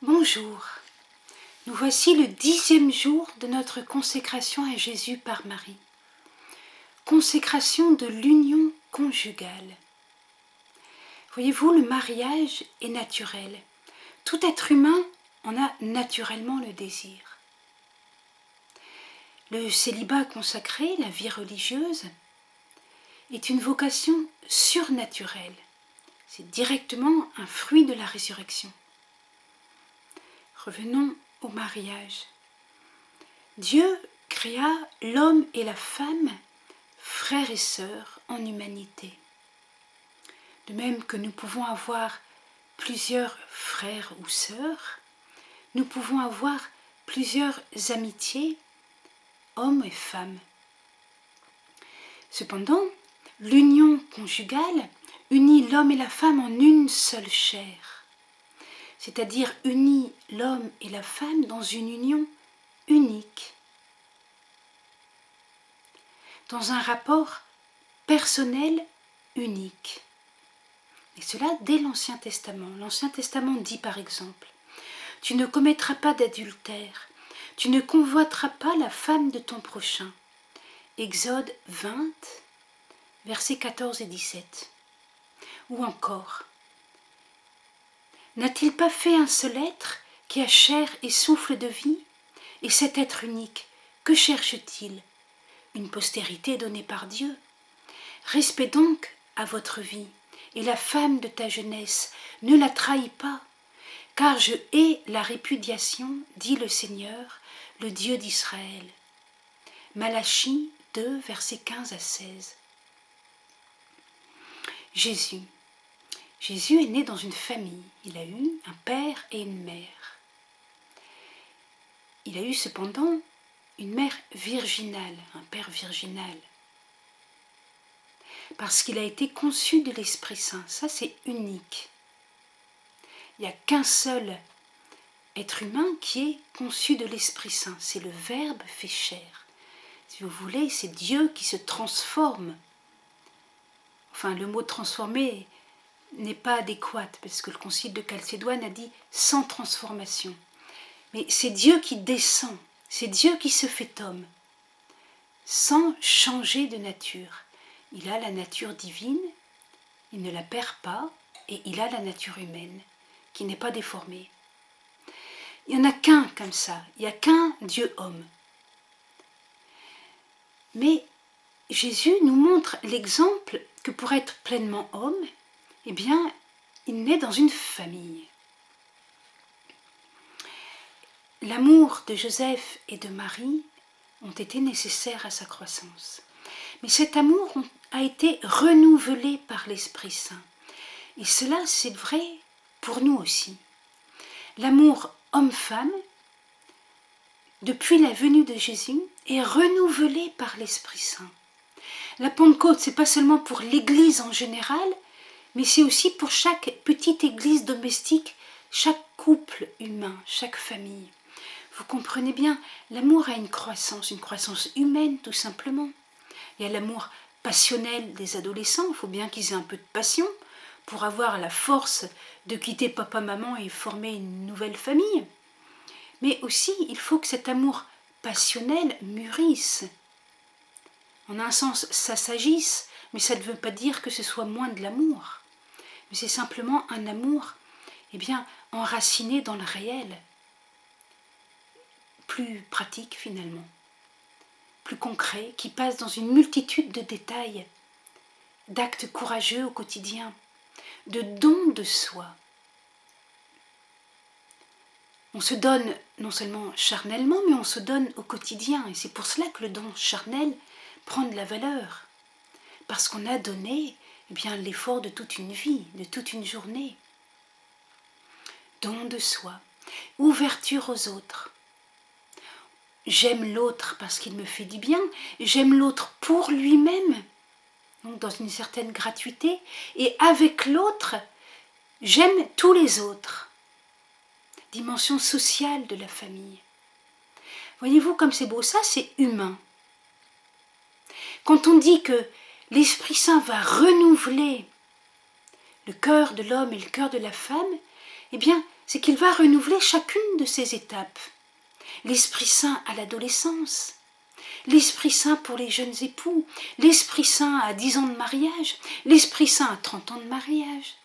Bonjour, nous voici le 10e jour de notre consécration à Jésus par Marie. Consécration de l'union conjugale. Voyez-vous, le mariage est naturel. Tout être humain en a naturellement le désir. Le célibat consacré, la vie religieuse, est une vocation surnaturelle. C'est directement un fruit de la résurrection. Revenons au mariage. Dieu créa l'homme et la femme, frères et sœurs en humanité. De même que nous pouvons avoir plusieurs frères ou sœurs, nous pouvons avoir plusieurs amitiés, hommes et femmes. Cependant, l'union conjugale unit l'homme et la femme en une seule chair, c'est-à-dire unit l'homme et la femme dans une union unique, dans un rapport personnel unique. Et cela dès l'Ancien Testament. L'Ancien Testament dit par exemple: « Tu ne commettras pas d'adultère, tu ne convoiteras pas la femme de ton prochain. » Exode 20, versets 14 et 17. Ou encore: « N'a-t-il pas fait un seul être qui a chair et souffle de vie? Et cet être unique, que cherche-t-il? Une postérité donnée par Dieu. Respect donc à votre vie, et la femme de ta jeunesse, ne la trahis pas, car je hais la répudiation, dit le Seigneur, le Dieu d'Israël. » Malachie 2, versets 15 à 16. Jésus est né dans une famille. Il a eu un père et une mère. Il a eu cependant une mère virginale, un père virginal, parce qu'il a été conçu de l'Esprit Saint. Ça, c'est unique. Il n'y a qu'un seul être humain qui est conçu de l'Esprit Saint. C'est le Verbe fait chair. Si vous voulez, c'est Dieu qui se transforme. Enfin, le mot transformer n'est pas adéquat, parce que le Concile de Chalcédoine a dit sans transformation. Mais c'est Dieu qui descend, c'est Dieu qui se fait homme, sans changer de nature. Il a la nature divine, il ne la perd pas, et il a la nature humaine, qui n'est pas déformée. Il n'y en a qu'un comme ça, il n'y a qu'un Dieu-homme. Mais Jésus nous montre l'exemple que pour être pleinement homme, eh bien, il naît dans une famille. L'amour de Joseph et de Marie ont été nécessaires à sa croissance. Mais cet amour a été renouvelé par l'Esprit Saint. Et cela, c'est vrai pour nous aussi. L'amour homme-femme, depuis la venue de Jésus, est renouvelé par l'Esprit Saint. La Pentecôte, ce n'est pas seulement pour l'Église en général, mais c'est aussi pour chaque petite église domestique, chaque couple humain, chaque famille. Vous comprenez bien, l'amour a une croissance humaine tout simplement. Il y a l'amour passionnel des adolescents, il faut bien qu'ils aient un peu de passion pour avoir la force de quitter papa-maman et former une nouvelle famille. Mais aussi, il faut que cet amour passionnel mûrisse. En un sens, ça s'agisse, mais ça ne veut pas dire que ce soit moins de l'amour. Mais c'est simplement un amour, enraciné dans le réel, plus pratique finalement, plus concret, qui passe dans une multitude de détails, d'actes courageux au quotidien, de dons de soi. On se donne non seulement charnellement, mais on se donne au quotidien, et c'est pour cela que le don charnel prend de la valeur, parce qu'on a donné l'effort de toute une vie, de toute une journée. Don de soi, ouverture aux autres. J'aime l'autre parce qu'il me fait du bien, j'aime l'autre pour lui-même, donc dans une certaine gratuité, et avec l'autre, j'aime tous les autres. Dimension sociale de la famille. Voyez-vous comme c'est beau, ça c'est humain. Quand on dit que l'Esprit Saint va renouveler le cœur de l'homme et le cœur de la femme, c'est qu'il va renouveler chacune de ces étapes. L'Esprit Saint à l'adolescence, l'Esprit Saint pour les jeunes époux, l'Esprit Saint à 10 ans de mariage, l'Esprit Saint à 30 ans de mariage,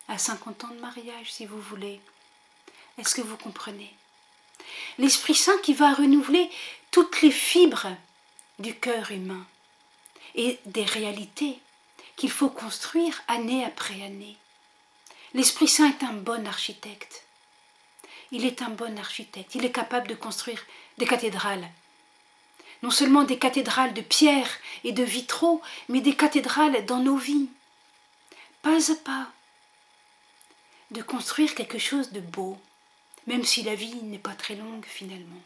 à 50 ans de mariage si vous voulez. Est-ce que vous comprenez? L'Esprit Saint qui va renouveler toutes les fibres du cœur humain et des réalités qu'il faut construire année après année. L'Esprit Saint est un bon architecte. Il est un bon architecte. Il est capable de construire des cathédrales. Non seulement des cathédrales de pierre et de vitraux, mais des cathédrales dans nos vies. Pas à pas. De construire quelque chose de beau, même si la vie n'est pas très longue finalement.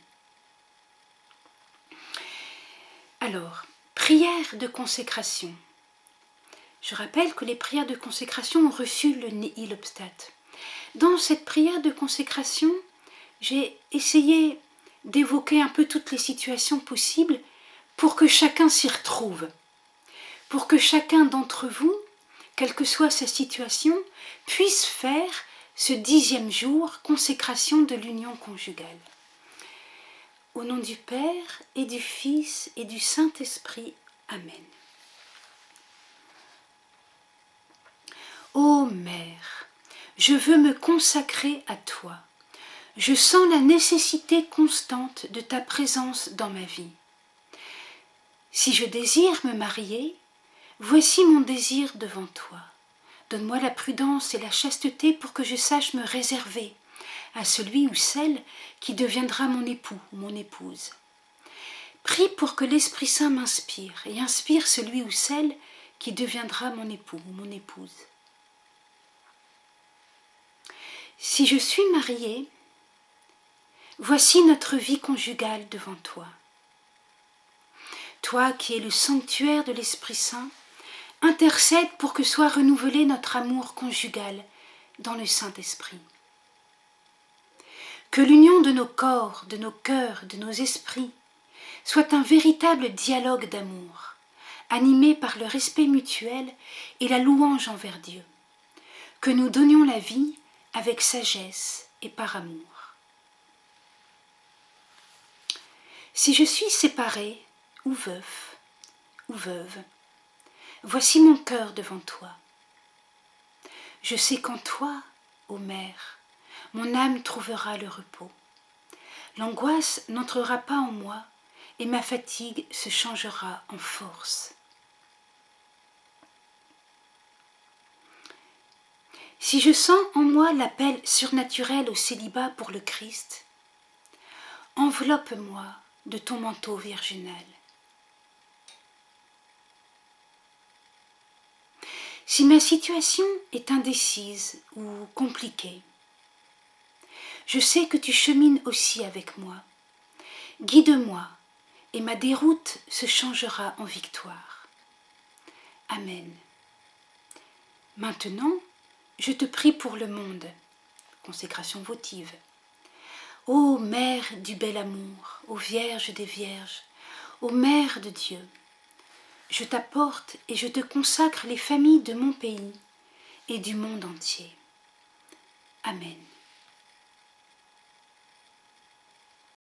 Alors, prière de consécration. Je rappelle que les prières de consécration ont reçu le nihil obstat. Dans cette prière de consécration, j'ai essayé d'évoquer un peu toutes les situations possibles pour que chacun s'y retrouve, pour que chacun d'entre vous, quelle que soit sa situation, puisse faire ce 10e jour consécration de l'union conjugale. Au nom du Père et du Fils et du Saint-Esprit. Amen. Ô Mère, je veux me consacrer à toi. Je sens la nécessité constante de ta présence dans ma vie. Si je désire me marier, voici mon désir devant toi. Donne-moi la prudence et la chasteté pour que je sache me réserver à celui ou celle qui deviendra mon époux ou mon épouse. Prie pour que l'Esprit Saint m'inspire et inspire celui ou celle qui deviendra mon époux ou mon épouse. Si je suis mariée, voici notre vie conjugale devant toi. Toi qui es le sanctuaire de l'Esprit Saint, intercède pour que soit renouvelé notre amour conjugal dans le Saint-Esprit. Que l'union de nos corps, de nos cœurs, de nos esprits soit un véritable dialogue d'amour, animé par le respect mutuel et la louange envers Dieu. Que nous donnions la vie avec sagesse et par amour. Si je suis séparée ou veuf ou veuve, voici mon cœur devant toi. Je sais qu'en toi, ô Mère, mon âme trouvera le repos. L'angoisse n'entrera pas en moi et ma fatigue se changera en force. Si je sens en moi l'appel surnaturel au célibat pour le Christ, enveloppe-moi de ton manteau virginal. Si ma situation est indécise ou compliquée, je sais que tu chemines aussi avec moi. Guide-moi et ma déroute se changera en victoire. Amen. Maintenant, je te prie pour le monde. Consécration votive. Ô Mère du bel amour, ô Vierge des Vierges, ô Mère de Dieu, je t'apporte et je te consacre les familles de mon pays et du monde entier. Amen.